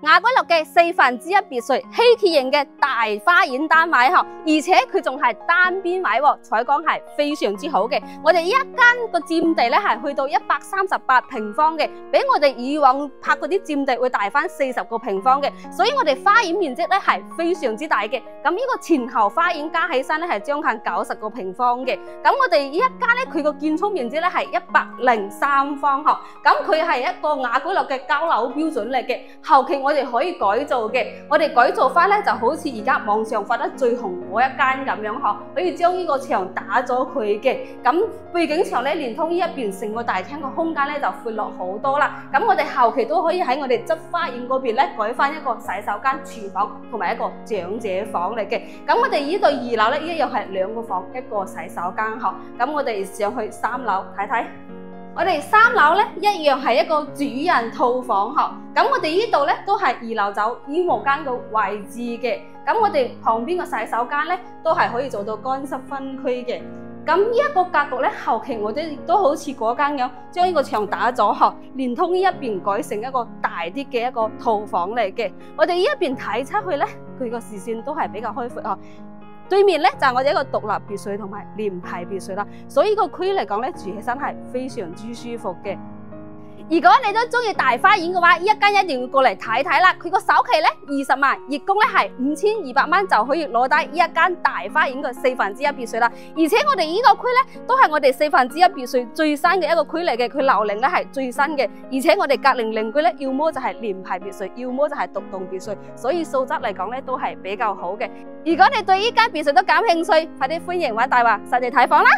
雅居樂嘅1/4別墅，稀缺型嘅大花園單位嗬，而且佢仲係單邊位，採光係非常之好嘅。我哋呢一間個佔地咧係去到138平方嘅，比我哋以往拍嗰啲佔地會大翻40個平方嘅，所以我哋花園面積咧係非常之大嘅。咁呢個前後花園加起身咧係將近90個平方嘅。咁我哋呢一間咧佢個建築面積咧係103方嗬，咁佢係一個雅居樂嘅交樓標準嚟嘅。後期我哋可以改造嘅，我哋改造翻咧就好似而家網上發得最紅嗰一間咁樣嗬，可以將呢個牆打咗佢嘅，咁背景牆咧連通呢一邊成個大廳個空間咧就闊落好多啦。咁我哋後期都可以喺我哋側花園嗰邊咧改翻一個洗手間、廚房同埋一個長者房嚟嘅。咁我哋呢度2樓咧一樣係2個房一個洗手間嗬。咁我哋上去3樓睇睇。我哋3樓咧一樣係一個主人套房嗬，咁我哋呢度咧都係2樓走衣帽間嘅位置嘅，咁我哋旁邊個洗手間咧都係可以做到乾濕分區嘅。咁呢一個格局咧，後期我哋亦都好似嗰間咁，將呢個牆打咗嗬，連通呢一邊改成一個大啲嘅一個套房嚟嘅。我哋呢一邊睇出去咧，佢個視線都係比較開闊嗬。對面咧就係我哋一個獨立別墅同埋聯排別墅啦，所以個區嚟講咧住起身係非常之舒服嘅。如果你都中意大花園嘅話，一間一定要過嚟睇睇啦。佢個首期咧20萬，月供咧係5200蚊就可以攞低呢一間大花園嘅1/4別墅啦。而且我哋呢個區咧都係我哋1/4別墅最新嘅一個區嚟嘅，佢樓齡咧係最新嘅。而且我哋隔鄰鄰居咧，要麼就係聯排別墅，要麼就係獨棟別墅，所以素質嚟講咧都係比較好嘅。如果你對呢間別墅都感興趣，快啲歡迎揾大華實地睇房啦！